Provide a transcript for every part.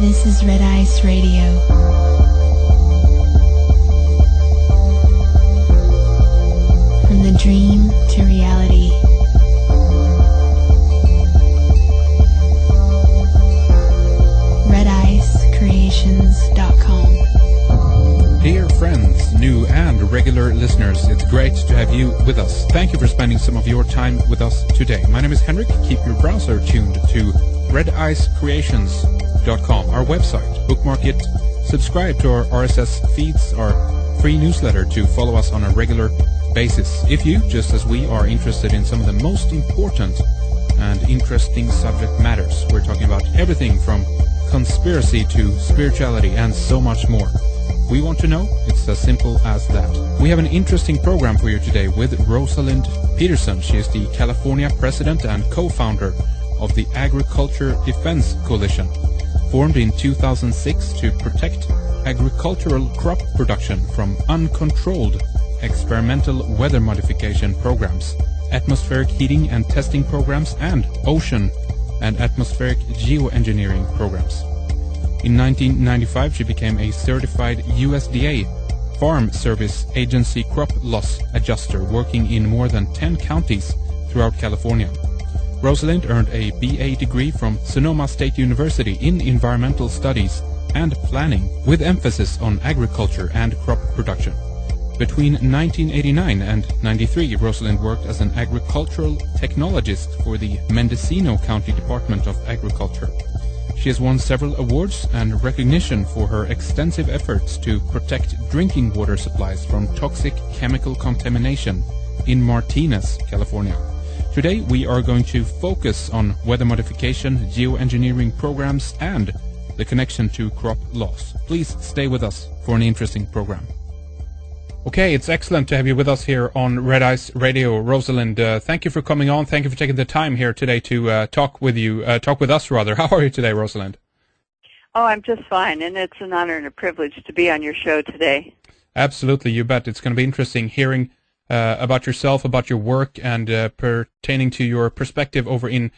This is Red Ice Radio. From the dream to reality. RedIceCreations.com. Dear friends, new and regular listeners, it's great to have you with us. Thank you for spending some of your time with us today. My name is Henrik. Keep your browser tuned to RedIceCreations.com, our website. Bookmark it, subscribe to our RSS feeds, our free newsletter to follow us on a regular basis. If you, just as we, are interested in some of the most important and interesting subject matters, we're talking about everything from conspiracy to spirituality and so much more. We want to know, it's as simple as that. We have an interesting program for you today with Rosalind Peterson. She is the California president and co-founder of the Agriculture Defense Coalition, formed in 2006 to protect agricultural crop production from uncontrolled experimental weather modification programs, atmospheric heating and testing programs, and ocean and atmospheric geoengineering programs. In 1995, she became a certified USDA Farm Service Agency crop loss adjuster, working in more than 10 counties throughout California. Rosalind earned a BA degree from Sonoma State University in Environmental Studies and Planning, with emphasis on agriculture and crop production. Between 1989 and 93, Rosalind worked as an agricultural technologist for the Mendocino County Department of Agriculture. She has won several awards and recognition for her extensive efforts to protect drinking water supplies from toxic chemical contamination in Martinez, California. Today we are going to focus on weather modification, geoengineering programs, and the connection to crop loss. Please stay with us for an interesting program. Okay, it's excellent to have you with us here on Red Ice Radio. Rosalind, thank you for coming on. Thank you for taking the time here today to talk with us. How are you today, Rosalind? Oh, I'm just fine, and it's an honor and a privilege to be on your show today. Absolutely, you bet. It's going to be interesting hearing about yourself, about your work, and pertaining to your perspective over in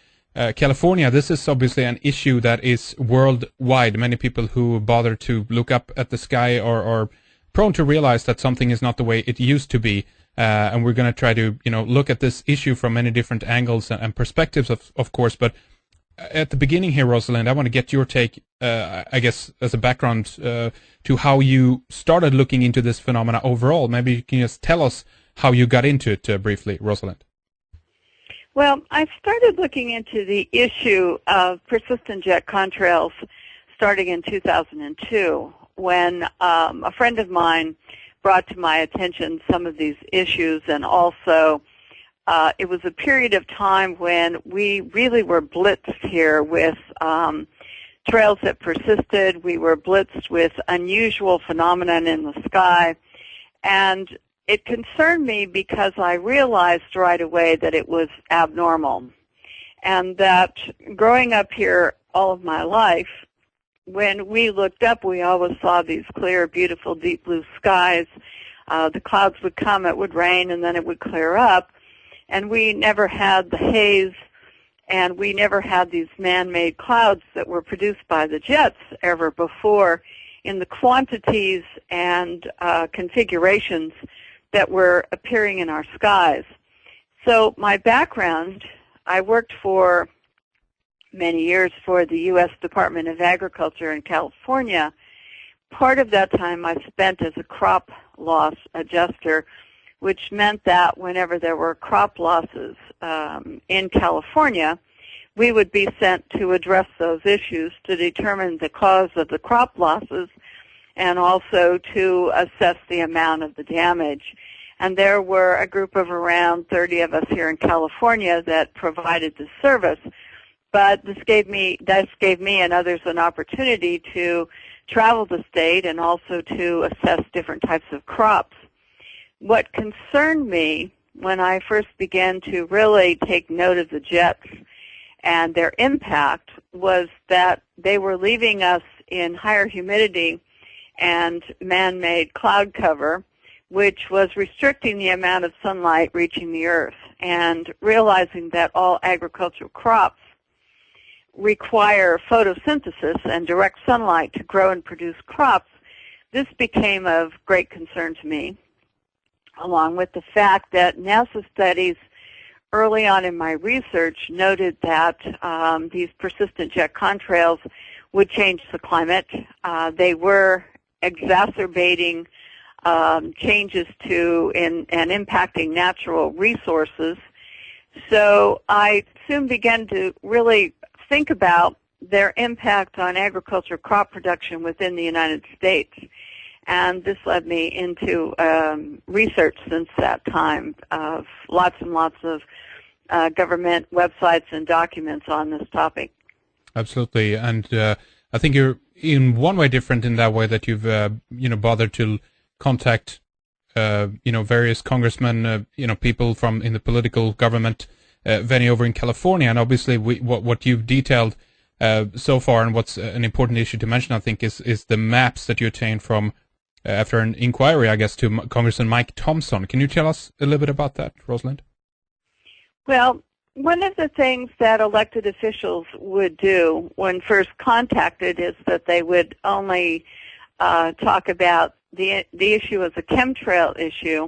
California. This is obviously an issue that is worldwide. Many people who bother to look up at the sky are prone to realize that something is not the way it used to be, and we're going to try to look at this issue from many different angles and perspectives, of course. But at the beginning here, Rosalind, I want to get your take, I guess, as a background to how you started looking into this phenomena overall. Maybe you can just tell us how you got into it briefly, Rosalind. Well, I started looking into the issue of persistent jet contrails starting in 2002 when a friend of mine brought to my attention some of these issues, and also it was a period of time when we really were blitzed here with trails that persisted. We were blitzed with unusual phenomenon in the sky, and it concerned me because I realized right away that it was abnormal, and that growing up here all of my life, when we looked up, we always saw these clear, beautiful, deep blue skies. The clouds would come, it would rain, and then it would clear up, and we never had the haze, and we never had these man-made clouds that were produced by the jets ever before in the quantities and configurations that were appearing in our skies. So my background, I worked for many years for the U.S. Department of Agriculture in California. Part of that time I spent as a crop loss adjuster, which meant that whenever there were crop losses in California, we would be sent to address those issues to determine the cause of the crop losses and also to assess the amount of the damage. And there were a group of around 30 of us here in California that provided the service. But this gave me and others an opportunity to travel the state and also to assess different types of crops. What concerned me when I first began to really take note of the jets and their impact was that they were leaving us in higher humidity and man-made cloud cover, which was restricting the amount of sunlight reaching the earth, and realizing that all agricultural crops require photosynthesis and direct sunlight to grow and produce crops, this became of great concern to me, along with the fact that NASA studies early on in my research noted that these persistent jet contrails would change the climate. They were exacerbating changes to and impacting natural resources. So I soon began to really think about their impact on agriculture crop production within the United States. And this led me into research since that time of lots and lots of government websites and documents on this topic. Absolutely. And I think you're in one way different in that way that you've, bothered to contact, various congressmen, people from in the political government venue over in California. And obviously what you've detailed so far, and what's an important issue to mention, I think, is the maps that you obtained from after an inquiry, I guess, to Congressman Mike Thompson. Can you tell us a little bit about that, Rosalind? Well, one of the things that elected officials would do when first contacted is that they would only talk about the issue as a chemtrail issue,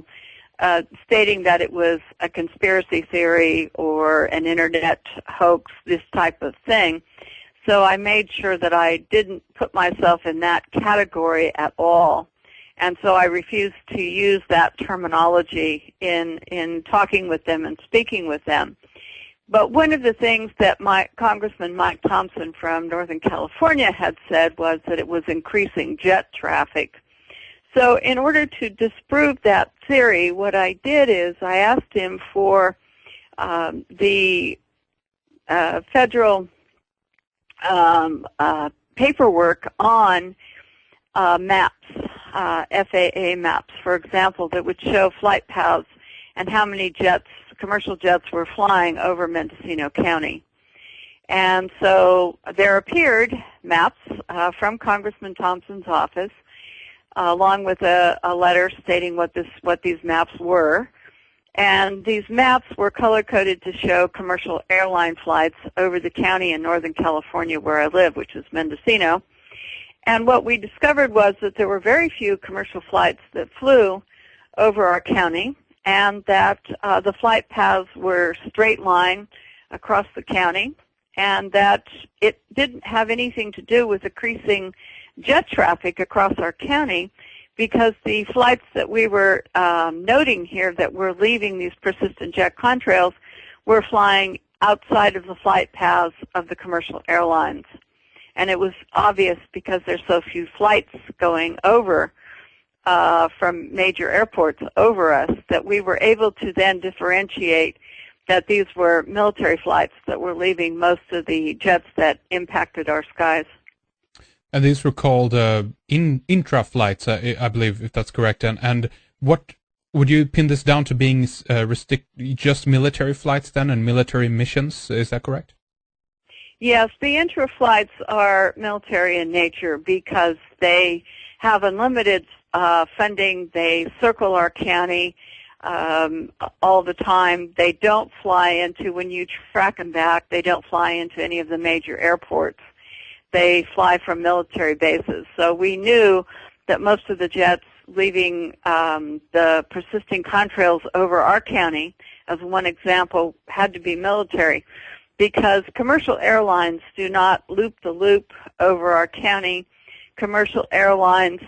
stating that it was a conspiracy theory or an internet hoax, this type of thing. So I made sure that I didn't put myself in that category at all. And so I refused to use that terminology in talking with them and speaking with them. But one of the things that Congressman Mike Thompson from Northern California had said was that it was increasing jet traffic. So in order to disprove that theory, what I did is I asked him for the federal paperwork on maps, FAA maps, for example, that would show flight paths and how many jets, commercial jets, were flying over Mendocino County. And so there appeared maps from Congressman Thompson's office, along with a letter stating what these maps were. And these maps were color-coded to show commercial airline flights over the county in Northern California where I live, which is Mendocino. And what we discovered was that there were very few commercial flights that flew over our county, and that the flight paths were straight line across the county, and that it didn't have anything to do with increasing jet traffic across our county, because the flights that we were noting here that were leaving these persistent jet contrails were flying outside of the flight paths of the commercial airlines. And it was obvious because there's so few flights going over from major airports over us that we were able to then differentiate that these were military flights that were leaving most of the jets that impacted our skies. And these were called intra flights, I believe, if that's correct. And what would you pin this down to being just military flights then and military missions? Is that correct? Yes, the intra flights are military in nature because they have unlimited funding. They circle our county all the time. They don't fly into, when you track them back, they don't fly into any of the major airports. They fly from military bases. So we knew that most of the jets leaving the persisting contrails over our county, as one example, had to be military, because commercial airlines do not loop the loop over our county. Commercial airlines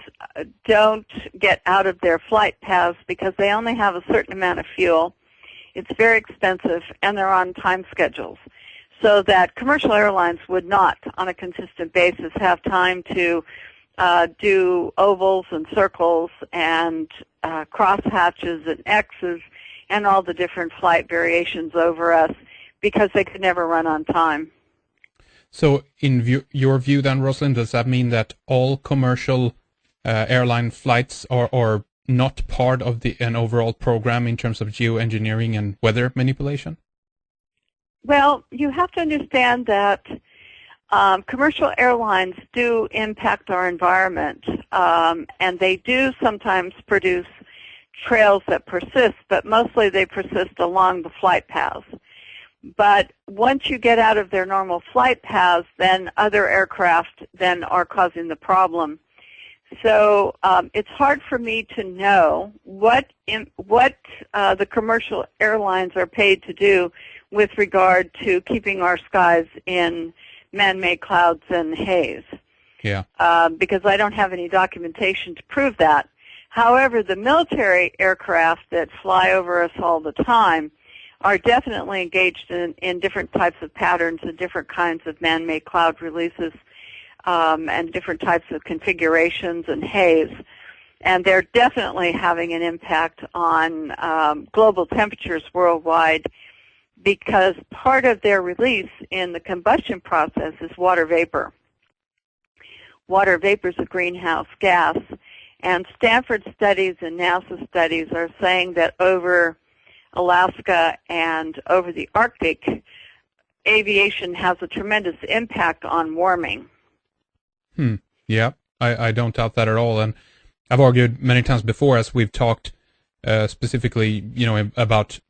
don't get out of their flight paths because they only have a certain amount of fuel. It's very expensive, and they're on time schedules. So that commercial airlines would not, on a consistent basis, have time to do ovals and circles and crosshatches and X's and all the different flight variations over us, because they could never run on time. So in your view then, Rosalind, does that mean that all commercial airline flights are not part of an overall program in terms of geoengineering and weather manipulation? Well, you have to understand that commercial airlines do impact our environment, and they do sometimes produce trails that persist, but mostly they persist along the flight paths. But once you get out of their normal flight paths, then other aircraft then are causing the problem. So it's hard for me to know what the commercial airlines are paid to do with regard to keeping our skies in man-made clouds and haze. Yeah. Because I don't have any documentation to prove that. However, the military aircraft that fly over us all the time are definitely engaged in different types of patterns and different kinds of man-made cloud releases and different types of configurations and haze. And they're definitely having an impact on global temperatures worldwide, because part of their release in the combustion process is water vapor. Water vapor is a greenhouse gas, and Stanford studies and NASA studies are saying that over Alaska and over the Arctic, aviation has a tremendous impact on warming. Yeah, I don't doubt that at all. And I've argued many times before, as we've talked specifically, about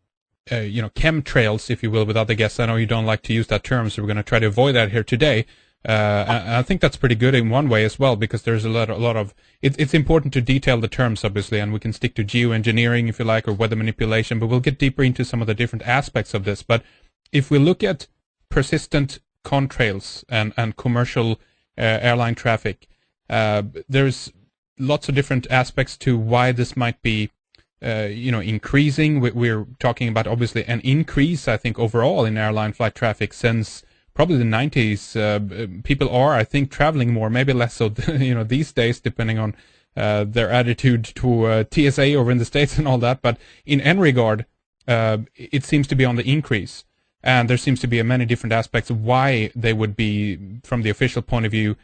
chemtrails, if you will, with other guests. I know you don't like to use that term, so we're going to try to avoid that here today. And I think that's pretty good in one way as well, because there's a lot of it's important to detail the terms, obviously, and we can stick to geoengineering, if you like, or weather manipulation, but we'll get deeper into some of the different aspects of this. But if we look at persistent contrails and commercial airline traffic, there's lots of different aspects to why this might be increasing. We're talking about, obviously, an increase, I think, overall in airline flight traffic since probably the 90s. People are, I think, traveling more, maybe less so, these days, depending on their attitude to TSA over in the States and all that. But in any regard, it seems to be on the increase. And there seems to be many different aspects of why they would be, from the official point of view,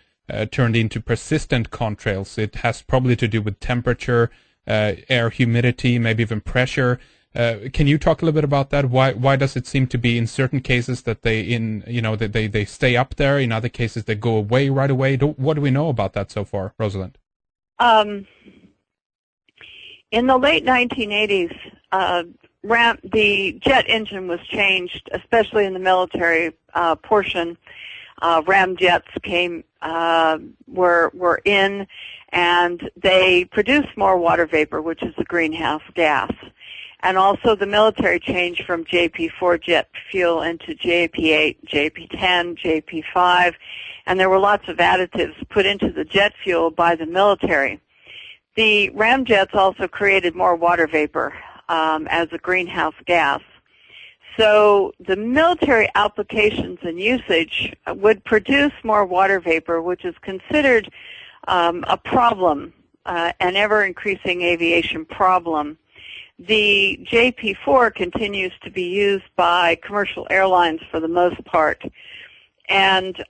turned into persistent contrails. It has probably to do with temperature, air humidity, maybe even pressure. Can you talk a little bit about that? Why does it seem to be in certain cases that they stay up there, in other cases they go away right away? What do we know about that so far, Rosalind? In the late 1980s, the jet engine was changed, especially in the military portion. Ram jets were in, and they produced more water vapor, which is a greenhouse gas. And also the military changed from JP4 jet fuel into JP8, JP10, JP5, and there were lots of additives put into the jet fuel by the military. The Ram jets also created more water vapor as a greenhouse gas. So the military applications and usage would produce more water vapor, which is considered a problem, an ever-increasing aviation problem. The JP4 continues to be used by commercial airlines for the most part, and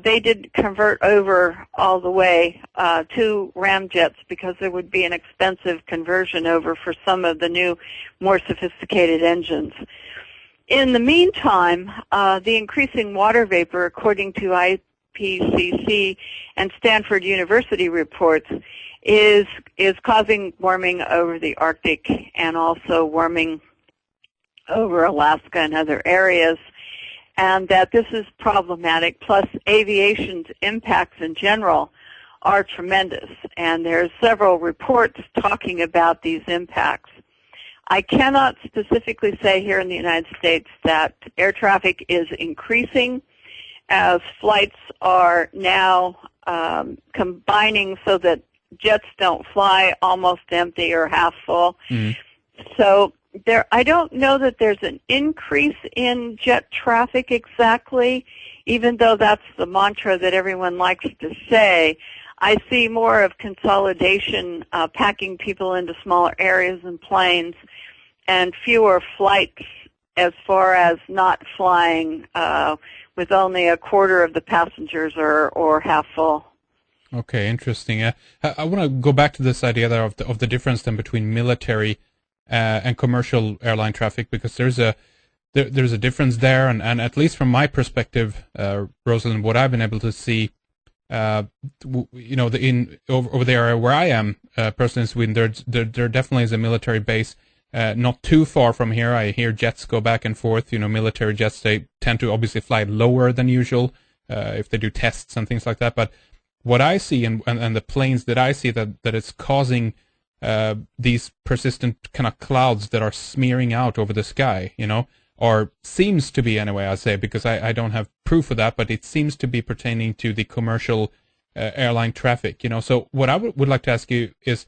they did convert over all the way to ramjets because there would be an expensive conversion over for some of the new, more sophisticated engines. In the meantime, the increasing water vapor, according to IPCC and Stanford University reports, is causing warming over the Arctic and also warming over Alaska and other areas, and that this is problematic. Plus, aviation's impacts in general are tremendous, and there's several reports talking about these impacts. I cannot specifically say here in the United States that air traffic is increasing as flights are now combining so that jets don't fly almost empty or half full. So I don't know that there's an increase in jet traffic exactly, even though that's the mantra that everyone likes to say. I see more of consolidation, packing people into smaller areas and planes, and fewer flights as far as not flying with only a quarter of the passengers or half full. Okay, interesting. I want to go back to this idea there of the difference then between military and commercial airline traffic, because there's a difference there, and at least from my perspective, Rosalind, what I've been able to see, over the area where I am, personally in Sweden, there definitely is a military base not too far from here. I hear jets go back and forth. Military jets, they tend to obviously fly lower than usual if they do tests and things like that. But what I see and the planes that I see that it's causing these persistent kind of clouds that are smearing out over the sky, or seems to be anyway, I say, because I don't have proof of that, but it seems to be pertaining to the commercial airline traffic, So what I would like to ask you is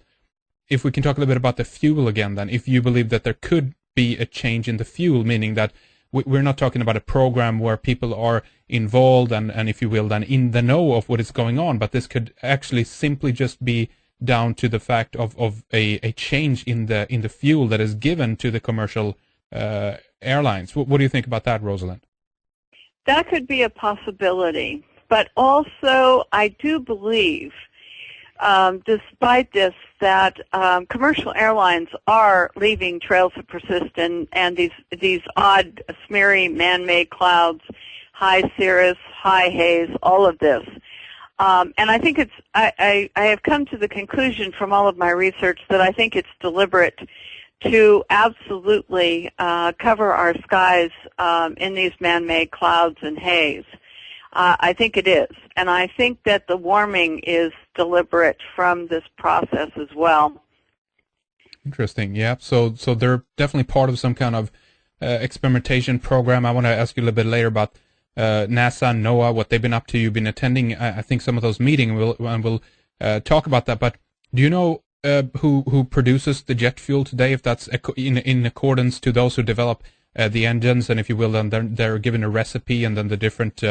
if we can talk a little bit about the fuel again, then, if you believe that there could be a change in the fuel, meaning that we're not talking about a program where people are involved and if you will, then in the know of what is going on, but this could actually simply just be down to the fact of a change in the fuel that is given to the commercial airlines. What do you think about that, Rosalind? That could be a possibility. But also, I do believe, despite this, that commercial airlines are leaving trails of persistence and these odd, smeary, man-made clouds, high cirrus, high haze, all of this. And I think I have come to the conclusion from all of my research that I think it's deliberate to absolutely cover our skies in these man-made clouds and haze. I think it is. And I think that the warming is deliberate from this process as well. Interesting. Yeah. So they're definitely part of some kind of experimentation program. I want to ask you a little bit later about NASA, NOAA, what they've been up to. You've been attending, I think, some of those meetings, and we'll talk about that. But do you know who produces the jet fuel today? If that's in accordance to those who develop the engines, and if you will, then they're given a recipe, and then the different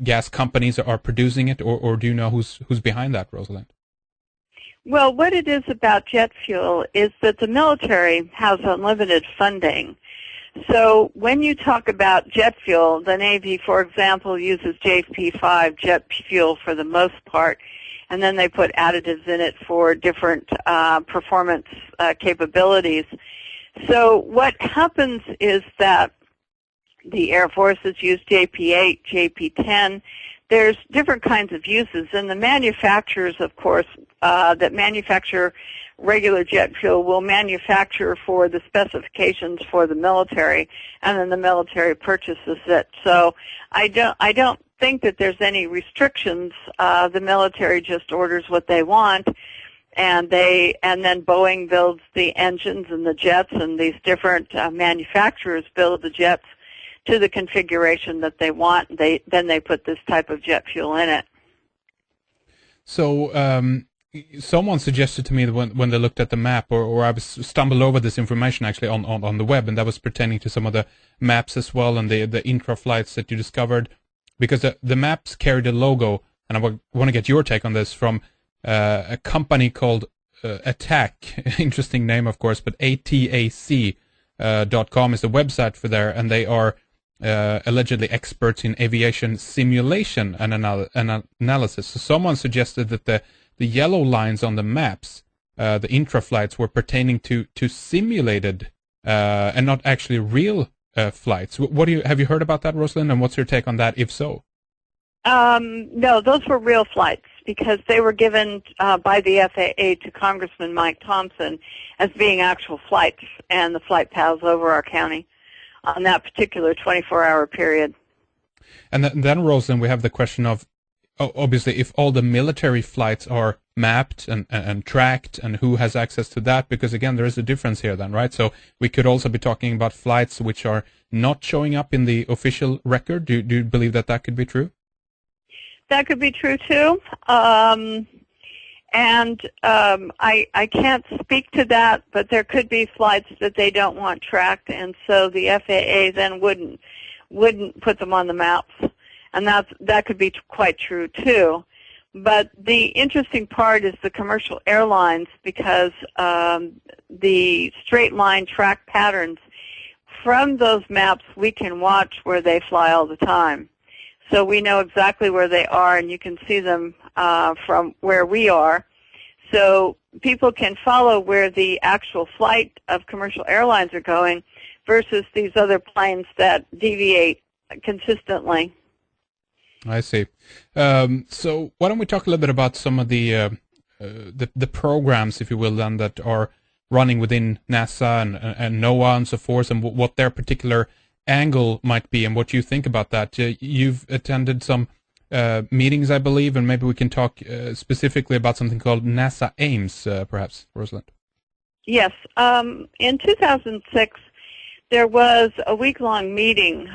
gas companies are producing it, or do you know who's behind that, Rosalind? Well, what it is about jet fuel is that the military has unlimited funding. So when you talk about jet fuel, the Navy, for example, uses JP5 jet fuel for the most part, and then they put additives in it for different performance capabilities. So what happens is that the Air Forces use JP8, JP10. There's different kinds of uses, and the manufacturers, of course, that manufacture regular jet fuel will manufacture for the specifications for the military, and then the military purchases it. So I don't think that there's any restrictions. The military just orders what they want, and then Boeing builds the engines and the jets, and these different manufacturers build the jets to the configuration that they want. Then they put this type of jet fuel in it. So someone suggested to me that when they looked at the map, or I stumbled over this information actually on the web, and that was pertaining to some of the maps as well, and the intra flights that you discovered, because the maps carried a logo, and I want to get your take on this, from a company called ATAC. Interesting name, of course, but ATAC.com is the website for there, and they are allegedly experts in aviation simulation and analysis. So someone suggested that the yellow lines on the maps, the intra flights, were pertaining to simulated and not actually real flights. Have you heard about that, Rosalind? And what's your take on that, if so? No, those were real flights because they were given by the FAA to Congressman Mike Thompson as being actual flights and the flight paths over our county on that particular 24-hour period. And then, Rosalind, we have the question of, obviously, if all the military flights are mapped and tracked, and who has access to that, because, again, there is a difference here then, right? So we could also be talking about flights which are not showing up in the official record. Do you believe that could be true? That could be true, too. I can't speak to that, but there could be flights that they don't want tracked, and so the FAA then wouldn't put them on the maps. And that could be quite true, too. But the interesting part is the commercial airlines, because the straight line track patterns, from those maps we can watch where they fly all the time. So we know exactly where they are, and you can see them from where we are. So people can follow where the actual flight of commercial airlines are going versus these other planes that deviate consistently. I see. So why don't we talk a little bit about some of the the programs, if you will, then that are running within NASA and NOAA and so forth, and what their particular angle might be, and what you think about that. You've attended some meetings, I believe, and maybe we can talk specifically about something called NASA Ames, perhaps, Rosalind. Yes. In 2006, there was a week-long meeting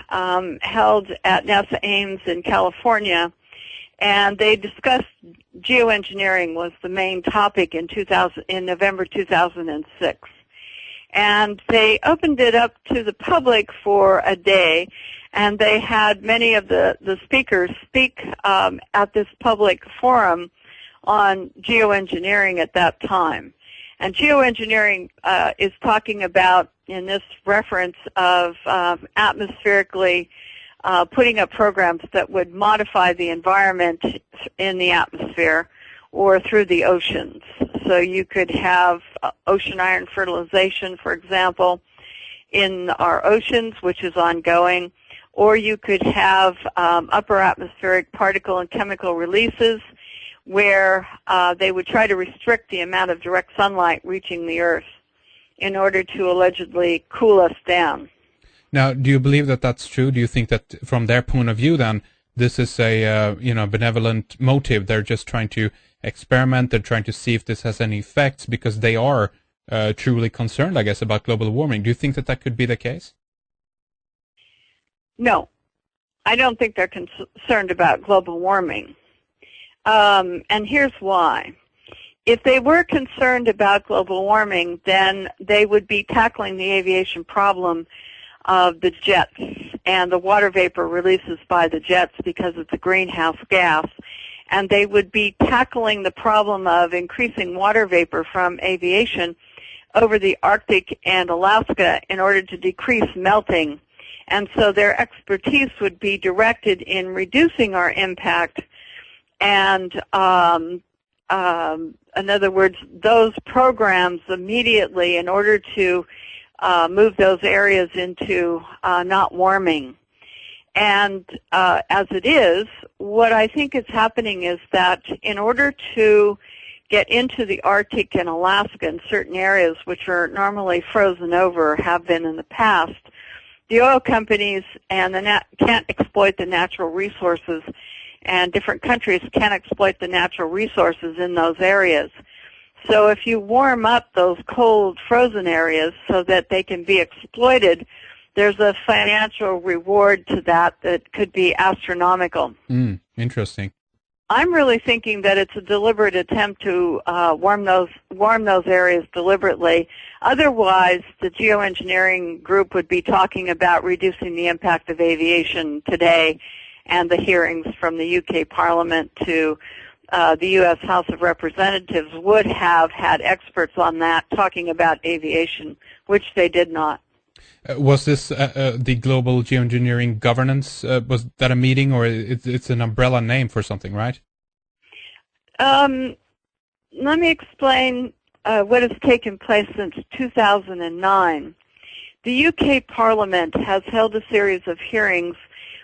held at NASA Ames in California, and they discussed geoengineering was the main topic in November 2006. And they opened it up to the public for a day, and they had many of the speakers speak at this public forum on geoengineering at that time. And geoengineering is talking about, in this reference, of atmospherically putting up programs that would modify the environment in the atmosphere or through the oceans. So you could have ocean iron fertilization, for example, in our oceans, which is ongoing, or you could have upper atmospheric particle and chemical releases where they would try to restrict the amount of direct sunlight reaching the Earth in order to allegedly cool us down. Now, do you believe that that's true? Do you think that from their point of view, then, this is a benevolent motive? They're just trying to experiment. They're trying to see if this has any effects because they are truly concerned, I guess, about global warming. Do you think that that could be the case? No, I don't think they're concerned about global warming. And here's why. If they were concerned about global warming, then they would be tackling the aviation problem of the jets and the water vapor releases by the jets because it's a greenhouse gas. And they would be tackling the problem of increasing water vapor from aviation over the Arctic and Alaska in order to decrease melting. And so their expertise would be directed in reducing our impact and in other words, those programs immediately in order to move those areas into not warming. And as it is, what I think is happening is that in order to get into the Arctic and Alaska in certain areas which are normally frozen over, have been in the past, the oil companies and can't exploit the natural resources, and different countries can't exploit the natural resources in those areas. So if you warm up those cold, frozen areas so that they can be exploited, there's a financial reward to that that could be astronomical. Interesting. I'm really thinking that it's a deliberate attempt to warm those areas deliberately. Otherwise, the geoengineering group would be talking about reducing the impact of aviation today, and the hearings from the UK Parliament to the U.S. House of Representatives would have had experts on that talking about aviation, which they did not. Was this the Global Geoengineering Governance? Was that a meeting, or it's an umbrella name for something, right? Let me explain what has taken place since 2009. The UK Parliament has held a series of hearings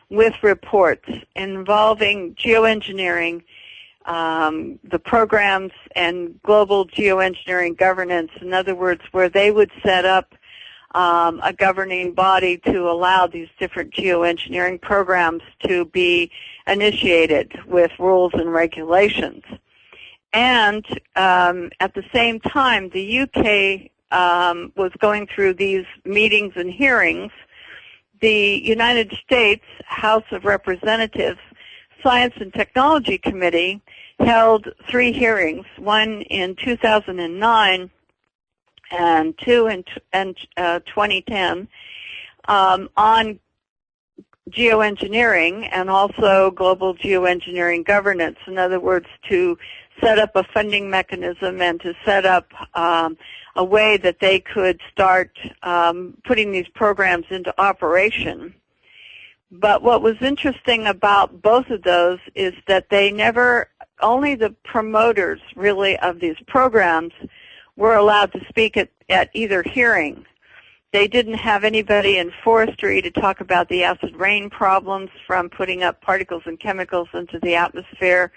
with reports involving geoengineering, the programs, and global geoengineering governance. In other words, where they would set up a governing body to allow these different geoengineering programs to be initiated with rules and regulations. And at the same time, the UK was going through these meetings and hearings. The United States House of Representatives Science and Technology Committee held 3 hearings, one in 2009 and 2 in 2010, on geoengineering and also global geoengineering governance. In other words, to set up a funding mechanism and to set up a way that they could start putting these programs into operation. But what was interesting about both of those is that they never, only the promoters really of these programs were allowed to speak at either hearing. They didn't have anybody in forestry to talk about the acid rain problems from putting up particles and chemicals into the atmosphere.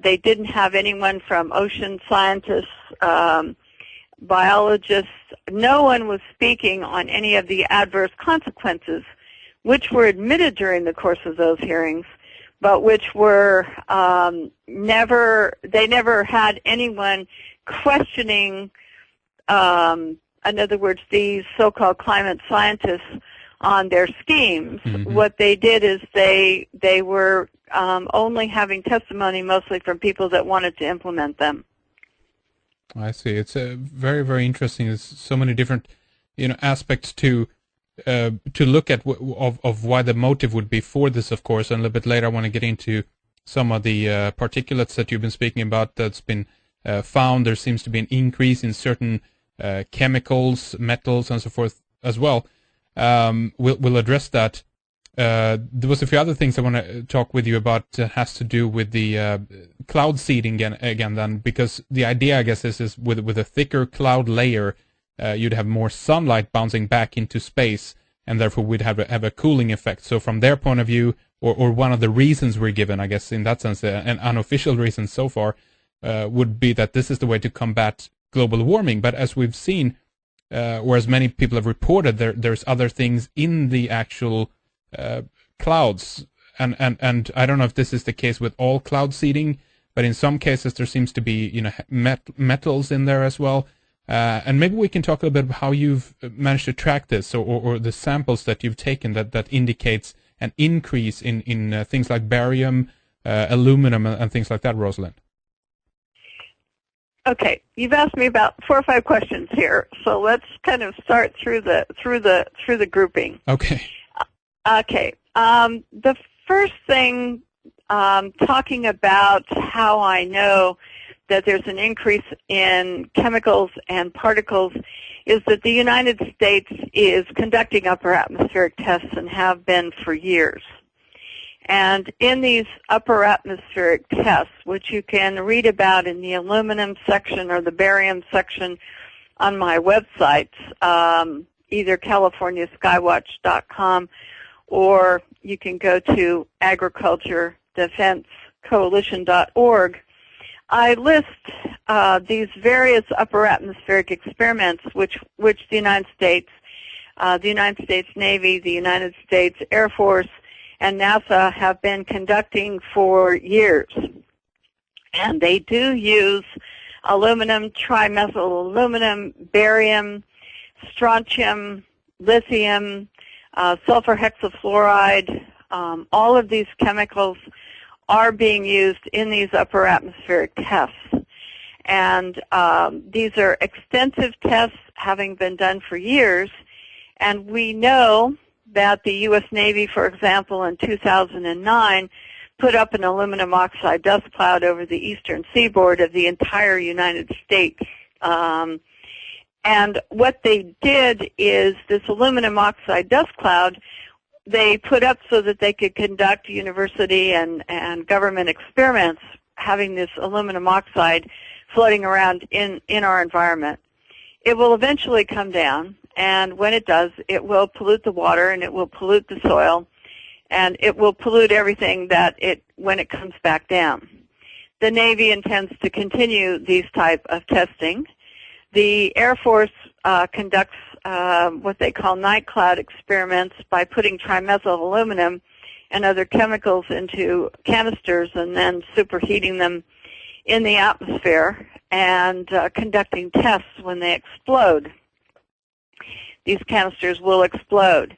They didn't have anyone from ocean scientists, biologists. No one was speaking on any of the adverse consequences, which were admitted during the course of those hearings, but which were they never had anyone questioning, in other words, these so-called climate scientists on their schemes. Mm-hmm. What they did is they were only having testimony mostly from people that wanted to implement them. I see. It's very, very interesting. There's so many different, aspects to look at of why the motive would be for this, of course. And a little bit later, I want to get into some of the particulates that you've been speaking about that's been found. There seems to be an increase in certain chemicals, metals, and so forth as well. We'll address that. There was a few other things I want to talk with you about has to do with the cloud seeding again then, because the idea, I guess, is with a thicker cloud layer, you'd have more sunlight bouncing back into space, and therefore we'd have a cooling effect. So from their point of view, or one of the reasons we're given, I guess, in that sense, an unofficial reason so far, would be that this is the way to combat global warming. But as we've seen, or as many people have reported, there's other things in the actual clouds, and I don't know if this is the case with all cloud seeding, but in some cases there seems to be metals in there as well. And maybe we can talk a little bit about how you've managed to track this, or the samples that you've taken that indicates an increase in things like barium, aluminum, and things like that, Rosalind. Okay, you've asked me about 4 or 5 questions here, so let's kind of start through the grouping. Okay. Okay. The first thing, talking about how I know that there's an increase in chemicals and particles, is that the United States is conducting upper atmospheric tests and have been for years. And in these upper atmospheric tests, which you can read about in the aluminum section or the barium section on my websites, either CaliforniaSkywatch.com, or you can go to agriculturedefensecoalition.org. I list these various upper atmospheric experiments which the United States Navy, the United States Air Force, and NASA have been conducting for years. And they do use aluminum, trimethyl aluminum, barium, strontium, lithium, sulfur hexafluoride. All of these chemicals are being used in these upper atmospheric tests. And these are extensive tests having been done for years. And we know that the U.S. Navy, for example, in 2009, put up an aluminum oxide dust cloud over the eastern seaboard of the entire United States. And what they did is this aluminum oxide dust cloud they put up so that they could conduct university and government experiments having this aluminum oxide floating around in our environment. It will eventually come down, and when it does, it will pollute the water and it will pollute the soil, and it will pollute everything when it comes back down. The Navy intends to continue these type of testing. The Air Force conducts what they call night cloud experiments by putting trimethyl aluminum and other chemicals into canisters and then superheating them in the atmosphere and conducting tests when they explode. These canisters will explode.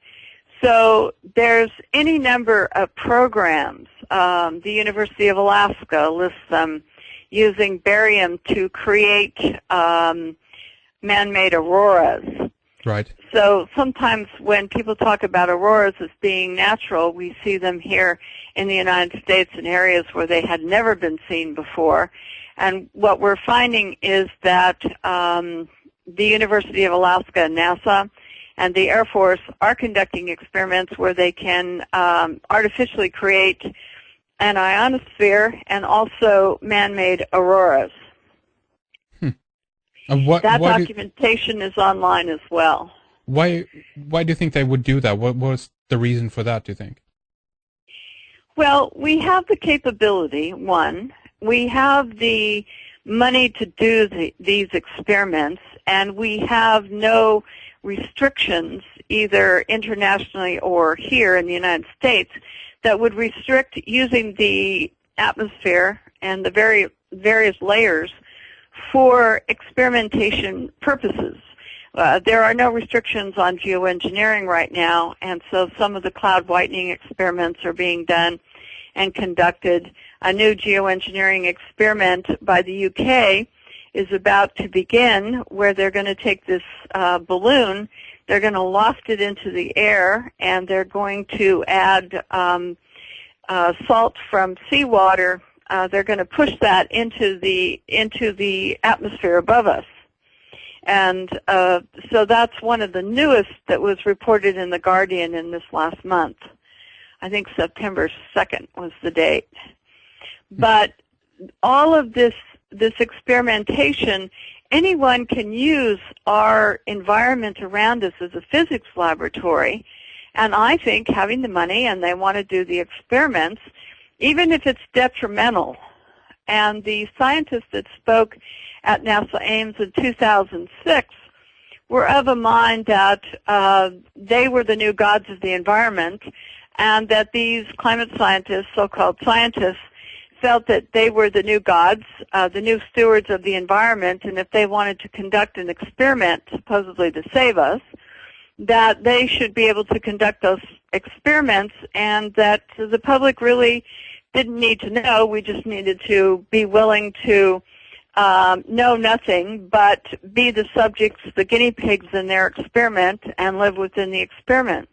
So there's any number of programs. The University of Alaska lists them using barium to create man-made auroras. Right. So sometimes when people talk about auroras as being natural, we see them here in the United States in areas where they had never been seen before. And what we're finding is that the University of Alaska, NASA, and the Air Force are conducting experiments where they can artificially create an ionosphere and also man-made auroras. That documentation is online as well. Why do you think they would do that? What was the reason for that, do you think? Well, we have the capability, one, we have the money to do these experiments, and we have no restrictions, either internationally or here in the United States, that would restrict using the atmosphere and the various layers for experimentation purposes. There are no restrictions on geoengineering right now, and so some of the cloud whitening experiments are being done and conducted. A new geoengineering experiment by the UK is about to begin, where they're going to take this balloon, they're going to loft it into the air, and they're going to add salt from seawater. They're going to push that into the atmosphere above us. And so that's one of the newest that was reported in The Guardian in this last month. I think September 2nd was the date. But all of this experimentation, anyone can use our environment around us as a physics laboratory. And I think having the money and they want to do the experiments, even if it's detrimental. And the scientists that spoke at NASA Ames in 2006 were of a mind that they were the new gods of the environment, and that these climate scientists, so-called scientists, felt that they were the new gods, the new stewards of the environment, and if they wanted to conduct an experiment, supposedly to save us, that they should be able to conduct those experiments, and that the public really didn't need to know. We just needed to be willing to know nothing but be the subjects, the guinea pigs in their experiment, and live within the experiment.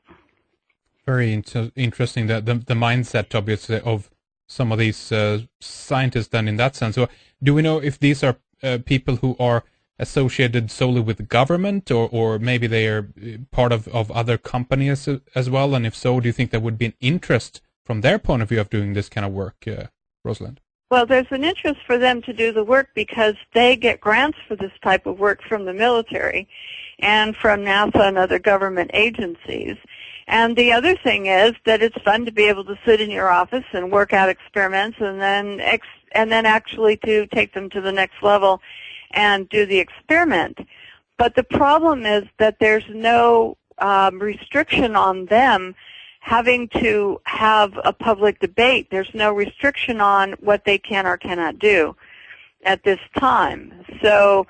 Very interesting, that the mindset, obviously, of some of these scientists then in that sense. So do we know if these are people who are associated solely with the government, or maybe they are part of other companies as well? And if so, do you think there would be an interest from their point of view of doing this kind of work, Rosalind? Well, there's an interest for them to do the work because they get grants for this type of work from the military and from NASA and other government agencies. And the other thing is that it's fun to be able to sit in your office and work out experiments, and then actually to take them to the next level and do the experiment. But the problem is that there's no restriction on them having to have a public debate. There's no restriction on what they can or cannot do at this time. So,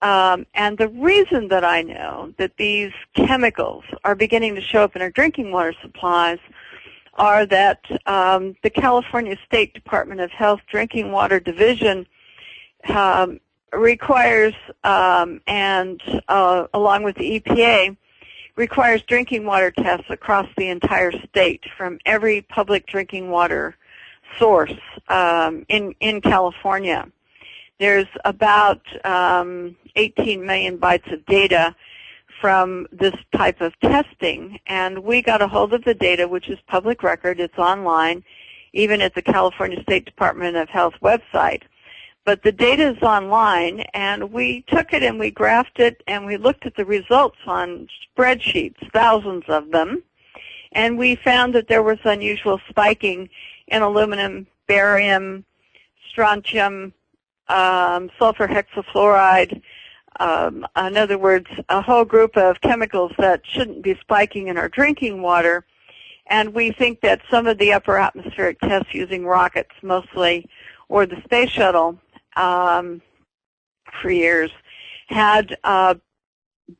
and the reason that I know that these chemicals are beginning to show up in our drinking water supplies are that the California State Department of Health Drinking Water Division requires, along with the EPA, requires drinking water tests across the entire state from every public drinking water source in California. There's about 18 million bytes of data from this type of testing, and we got a hold of the data, which is public record. It's online, even at the California State Department of Health website. But the data is online, and we took it and we graphed it, and we looked at the results on spreadsheets, thousands of them, and we found that there was unusual spiking in aluminum, barium, strontium, sulfur hexafluoride, in other words, a whole group of chemicals that shouldn't be spiking in our drinking water. And we think that some of the upper atmospheric tests using rockets mostly, or the space shuttle for years, had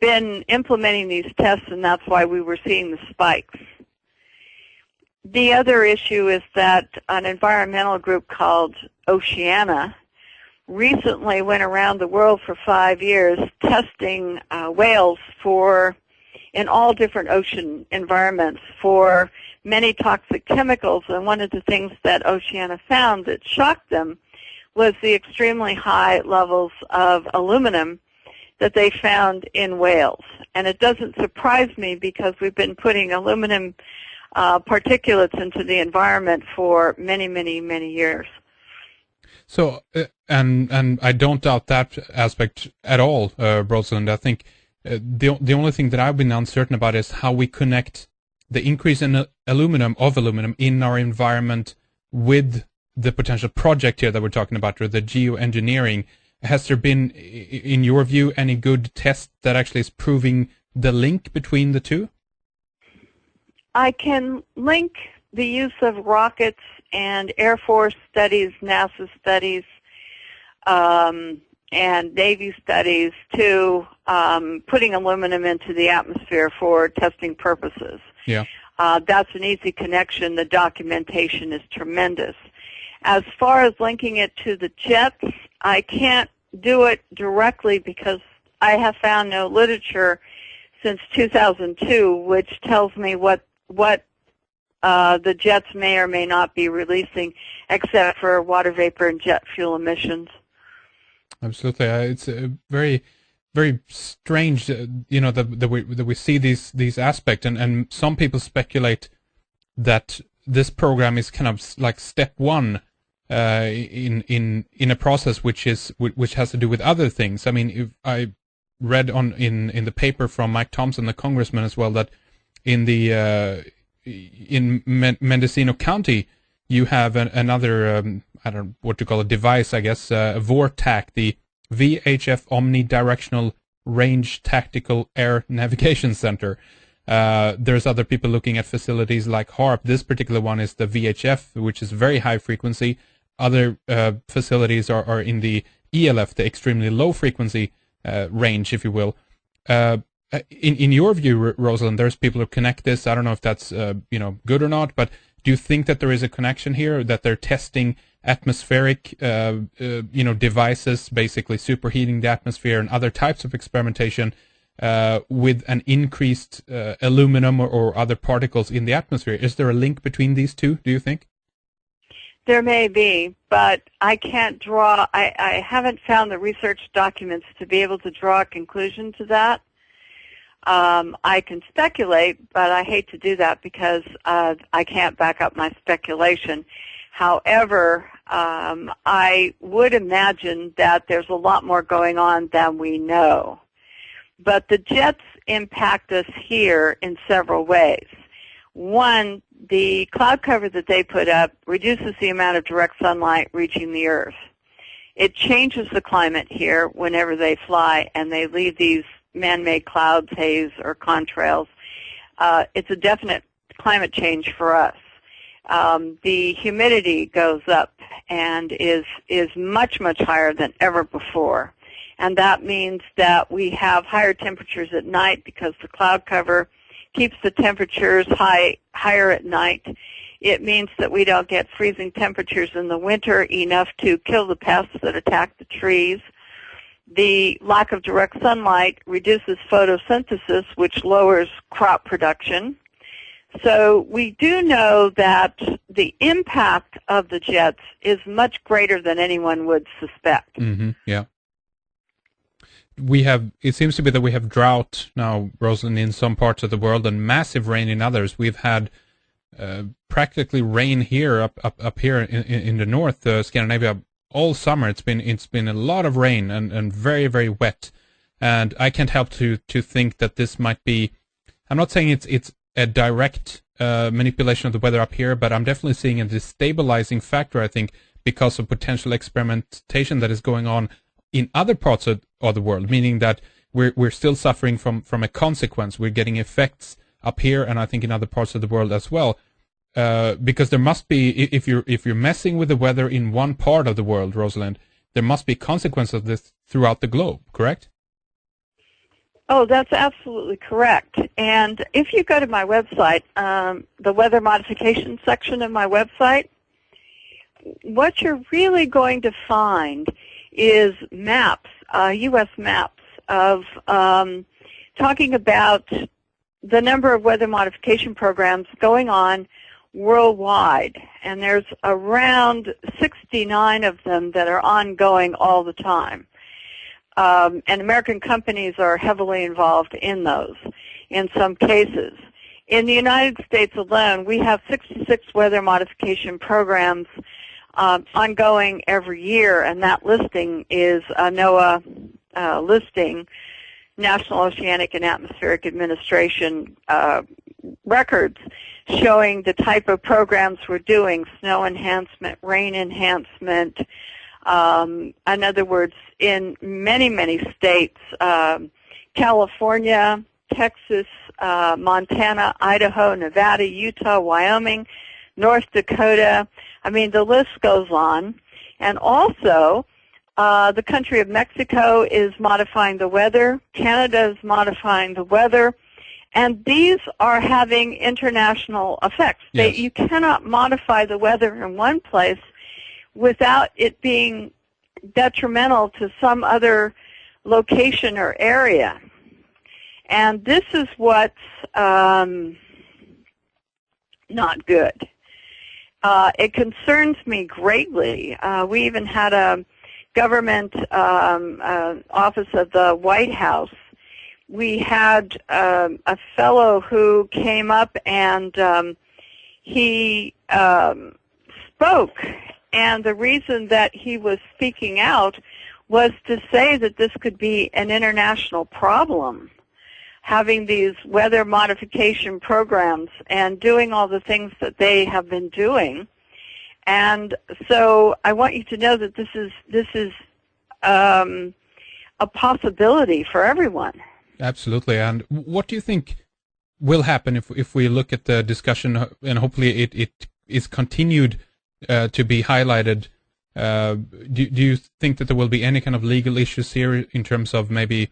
been implementing these tests, and that's why we were seeing the spikes. The other issue is that an environmental group called Oceana recently went around the world for 5 years testing whales in all different ocean environments for many toxic chemicals, and one of the things that Oceana found that shocked them was the extremely high levels of aluminum that they found in whales. And it doesn't surprise me because we've been putting aluminum particulates into the environment for many, many, many years. So, and I don't doubt that aspect at all, Rosalind. I think the only thing that I've been uncertain about is how we connect the increase in aluminum in our environment with the potential project here that we're talking about, or the geoengineering, has there been, in your view, any good test that actually is proving the link between the two? I can link the use of rockets and Air Force studies, NASA studies, and Navy studies to putting aluminum into the atmosphere for testing purposes. Yeah. That's an easy connection. The documentation is tremendous. As far as linking it to the jets, I can't do it directly because I have found no literature since 2002 which tells me what the jets may or may not be releasing, except for water vapor and jet fuel emissions. Absolutely, it's very, very strange, that we see these aspects, and some people speculate that this program is kind of like step one in a process which has to do with other things. I mean, if I read in the paper from Mike Thompson, the congressman, as well, that in the in Mendocino County you have another I don't know what to call a device, I guess, a VORTAC, the VHF Omnidirectional Range Tactical Air Navigation Center. There's other people looking at facilities like HARP. This particular one is the VHF, which is very high frequency. Other facilities are in the ELF, the extremely low frequency range, if you will. In your view, Rosalind, there's people who connect this. I don't know if that's good or not, but do you think that there is a connection here, that they're testing atmospheric devices, basically superheating the atmosphere, and other types of experimentation with an increased aluminum or other particles in the atmosphere? Is there a link between these two, do you think? There may be, but I can't draw, I haven't found the research documents to be able to draw a conclusion to that. I can speculate, but I hate to do that because I can't back up my speculation. However, I would imagine that there's a lot more going on than we know. But the jets impact us here in several ways. One, the cloud cover that they put up reduces the amount of direct sunlight reaching the Earth. It changes the climate here whenever they fly and they leave these man-made clouds, haze, or contrails. It's a definite climate change for us. The humidity goes up and is much, much higher than ever before. And that means that we have higher temperatures at night because the cloud cover keeps the temperatures higher at night. It means that we don't get freezing temperatures in the winter enough to kill the pests that attack the trees. The lack of direct sunlight reduces photosynthesis, which lowers crop production. So we do know that the impact of the jets is much greater than anyone would suspect. Mm-hmm. Yeah. It seems to be that we have drought now, Rosalind, in some parts of the world and massive rain in others. We've had practically rain here, up here in the north, Scandinavia, all summer. It's been a lot of rain and very, very wet. And I can't help to think that this might be, I'm not saying it's a direct manipulation of the weather up here, but I'm definitely seeing a destabilizing factor, I think, because of potential experimentation that is going on in other parts of the world, meaning that we're still suffering from a consequence. We're getting effects up here, and I think in other parts of the world as well, because there must be, if you're messing with the weather in one part of the world, Rosalind, there must be consequences of this throughout the globe, correct? Oh, that's absolutely correct. And if you go to my website, the weather modification section of my website, what you're really going to find is maps, U.S. maps of talking about the number of weather modification programs going on worldwide. And there's around 69 of them that are ongoing all the time. And American companies are heavily involved in those in some cases. In the United States alone, we have 66 weather modification programs ongoing every year, and that listing is a NOAA listing, National Oceanic and Atmospheric Administration records showing the type of programs we're doing: snow enhancement, rain enhancement. In other words, in many, many states, California, Texas, Montana, Idaho, Nevada, Utah, Wyoming, North Dakota. I mean, the list goes on. And also, the country of Mexico is modifying the weather. Canada is modifying the weather. And these are having international effects. Yes. You cannot modify the weather in one place without it being detrimental to some other location or area. And this is what's not good. It concerns me greatly. We even had a government office of the White House. We had a fellow who came up and he spoke, and the reason that he was speaking out was to say that this could be an international problem, having these weather modification programs and doing all the things that they have been doing. And so I want you to know that this is a possibility for everyone. Absolutely. And what do you think will happen if we look at the discussion, and hopefully it is continued to be highlighted? Do you think that there will be any kind of legal issues here in terms of maybe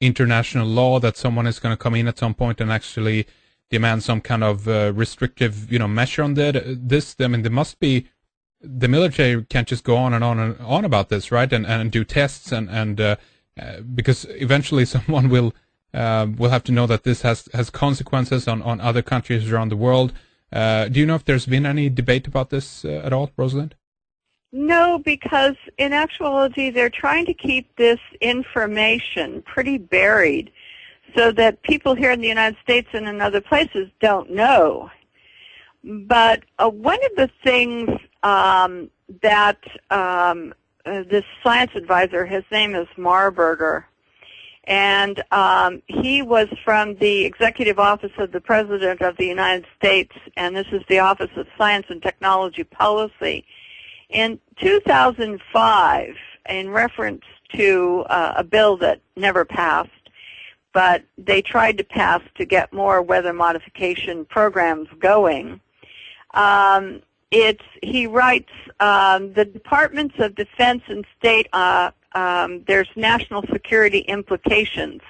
international law, that someone is going to come in at some point and actually demand some kind of restrictive, measure on this? I mean, there must be, the military can't just go on and on and on about this, right? And do tests and because eventually someone will have to know that this has consequences on other countries around the world. Do you know if there's been any debate about this at all, Rosalind? No, because in actuality they're trying to keep this information pretty buried so that people here in the United States and in other places don't know. But one of the things that this science advisor, his name is Marburger, and he was from the Executive Office of the President of the United States, and this is the Office of Science and Technology Policy. In 2005, in reference to a bill that never passed, but they tried to pass to get more weather modification programs going, he writes, the Departments of Defense and State, there's national security implications.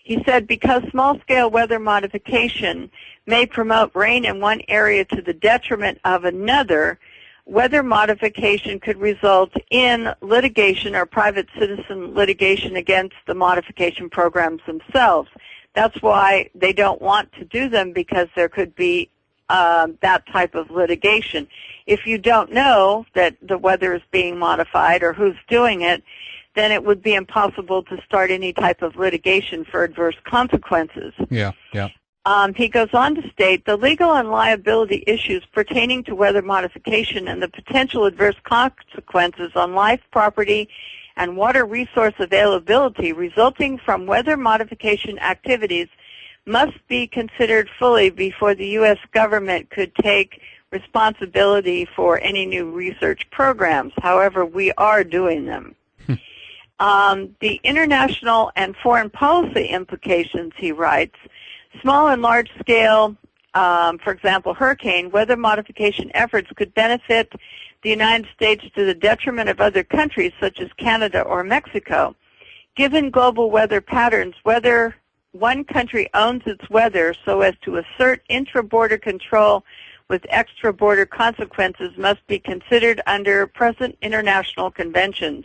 He said, because small-scale weather modification may promote rain in one area to the detriment of another, weather modification could result in litigation or private citizen litigation against the modification programs themselves. That's why they don't want to do them, because there could be that type of litigation. If you don't know that the weather is being modified or who's doing it, then it would be impossible to start any type of litigation for adverse consequences. Yeah. He goes on to state, the legal and liability issues pertaining to weather modification and the potential adverse consequences on life, property, and water resource availability resulting from weather modification activities must be considered fully before the U.S. government could take responsibility for any new research programs. However, we are doing them. The international and foreign policy implications, he writes, small and large scale, for example, hurricane weather modification efforts could benefit the United States to the detriment of other countries such as Canada or Mexico. Given global weather patterns, whether one country owns its weather so as to assert intra-border control with extra-border consequences must be considered under present international conventions.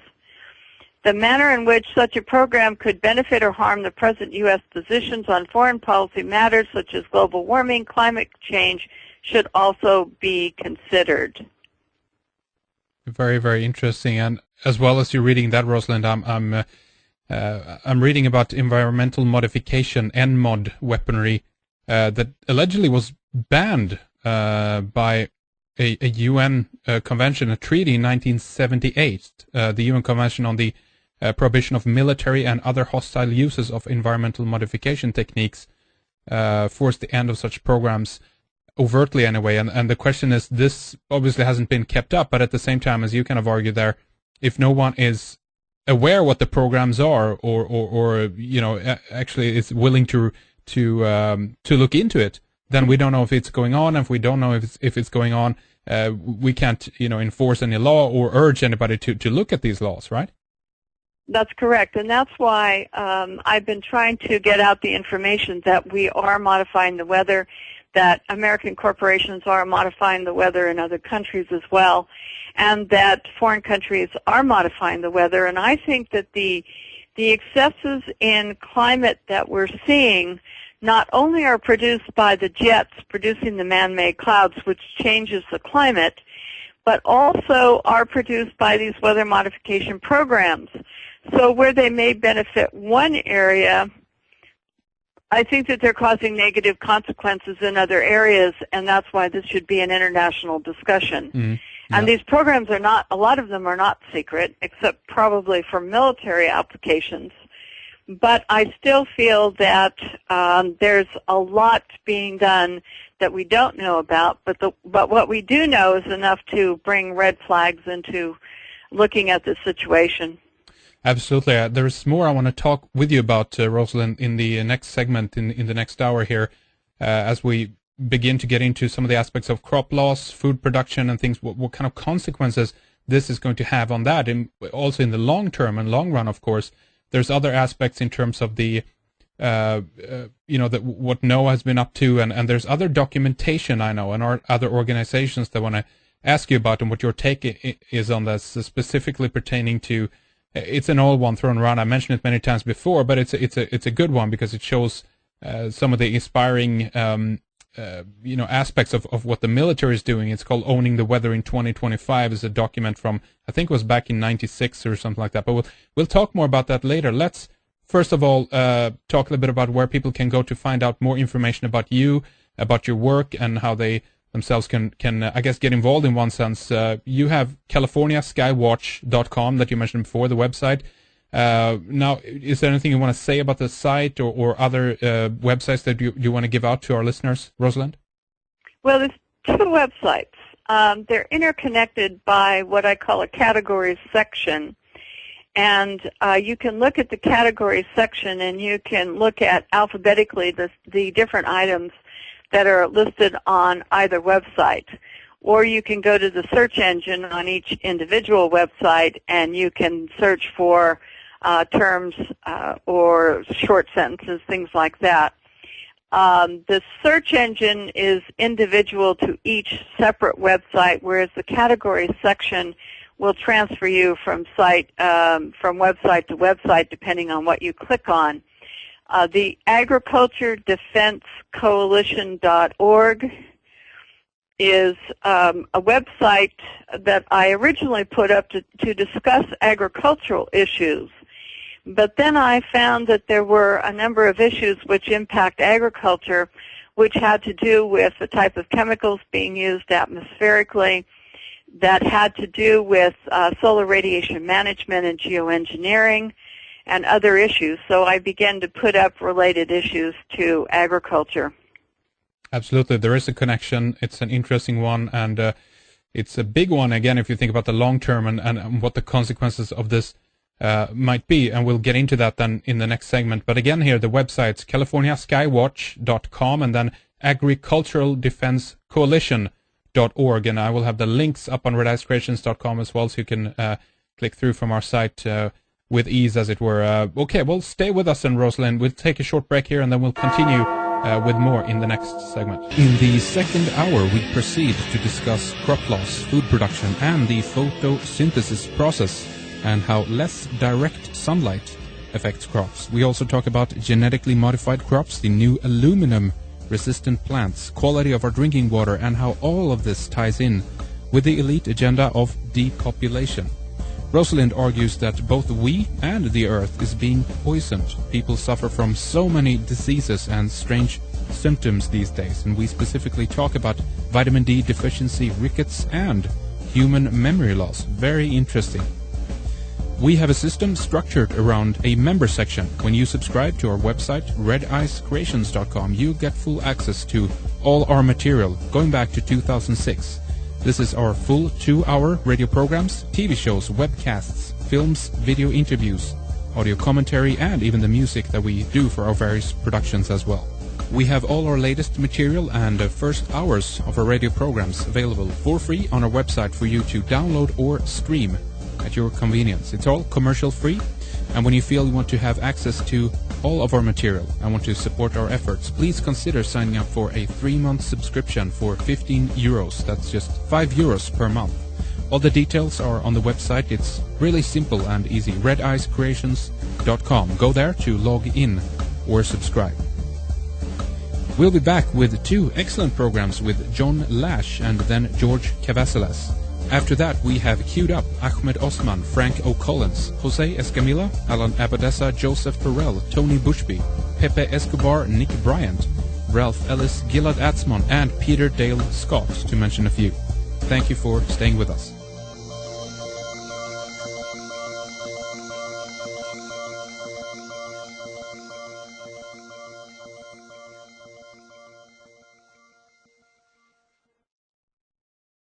The manner in which such a program could benefit or harm the present U.S. positions on foreign policy matters such as global warming, climate change, should also be considered. Very, very interesting. And as well as you're reading that, Rosalind, I'm reading about environmental modification, NMOD weaponry, that allegedly was banned by a UN convention, a treaty in 1978, the UN Convention on the Prohibition of Military and Other Hostile Uses of Environmental Modification Techniques. force the end of such programs overtly anyway. And the question is, this obviously hasn't been kept up, but at the same time, as you kind of argue there, if no one is aware what the programs are, or actually is willing to look into it, then we don't know if it's going on. And if we don't know if it's going on, we can't enforce any law or urge anybody to look at these laws, right? That's correct, and that's why I've been trying to get out the information that we are modifying the weather, that American corporations are modifying the weather in other countries as well, and that foreign countries are modifying the weather. And I think that the excesses in climate that we're seeing not only are produced by the jets producing the man-made clouds, which changes the climate, but also are produced by these weather modification programs. So where they may benefit one area, I think that they're causing negative consequences in other areas, and that's why this should be an international discussion. Mm-hmm. Yeah. And these programs are not, a lot of them are not secret, except probably for military applications. But I still feel that there's a lot being done that we don't know about, but what we do know is enough to bring red flags into looking at the situation. Absolutely. There's more I want to talk with you about, Rosalind, in the next segment, in the next hour here, as we begin to get into some of the aspects of crop loss, food production, and things, what kind of consequences this is going to have on that, and also in the long term and long run, of course. There's other aspects in terms of the, what NOAA has been up to, and there's other documentation I know, and other organizations that want to ask you about, and what your take is on this, specifically pertaining to. It's an old one thrown around. I mentioned it many times before, but it's a good one because it shows some of the inspiring aspects of what the military is doing. It's called Owning the Weather in 2025. It's a document from, I think it was back in '96 or something like that. But we'll talk more about that later. Let's first of all talk a little bit about where people can go to find out more information about you, about your work, and how they themselves can I guess get involved in one sense. You have CaliforniaSkywatch.com that you mentioned before, the website. Now, is there anything you want to say about the site or other websites that you want to give out to our listeners, Rosalind? Well, there's two websites. They're interconnected by what I call a categories section. And you can look at the categories section, and you can look at alphabetically the different items that are listed on either website. Or you can go to the search engine on each individual website, and you can search for terms or short sentences, things like that. The search engine is individual to each separate website, whereas the category section will transfer you from website to website depending on what you click on. The AgricultureDefenseCoalition.org is a website that I originally put up to discuss agricultural issues. But then I found that there were a number of issues which impact agriculture, which had to do with the type of chemicals being used atmospherically, that had to do with solar radiation management and geoengineering, and other issues. So I began to put up related issues to agriculture. Absolutely. There is a connection. It's an interesting one, and it's a big one, again, if you think about the long term and what the consequences of this might be. And we'll get into that then in the next segment. But again, here, the website's CaliforniaSkywatch.com and then AgriculturalDefenseCoalition.org. And I will have the links up on redicecreations.com as well, so you can click through from our site with ease, as it were. Okay, well, stay with us then, Rosalind. We'll take a short break here, and then we'll continue with more in the next segment. In the second hour, we proceed to discuss crop loss, food production, and the photosynthesis process, and how less direct sunlight affects crops. We also talk about genetically modified crops, the new aluminum-resistant plants, quality of our drinking water, and how all of this ties in with the elite agenda of depopulation. Rosalind argues that both we and the earth is being poisoned. People suffer from so many diseases and strange symptoms these days, and we specifically talk about vitamin D deficiency, rickets, and human memory loss. Very interesting. We have a system structured around a member section. When you subscribe to our website, redicecreations.com, you get full access to all our material going back to 2006. This is our full 2-hour radio programs, TV shows, webcasts, films, video interviews, audio commentary, and even the music that we do for our various productions as well. We have all our latest material and first hours of our radio programs available for free on our website for you to download or stream at your convenience. It's all commercial free, and when you feel you want to have access to all of our material and want to support our efforts, please consider signing up for a 3-month subscription for 15 euros. That's just 5 euros per month. All the details are on the website. It's really simple and easy. redicecreations.com. Go there to log in or subscribe. We'll be back with 2 excellent programs with John Lash and then George Cavaselas. After that, we have queued up Ahmed Osman, Frank O'Collins, Jose Escamilla, Alan Abadessa, Joseph Perel, Tony Bushby, Pepe Escobar, Nick Bryant, Ralph Ellis, Gilad Atzmon, and Peter Dale Scott, to mention a few. Thank you for staying with us.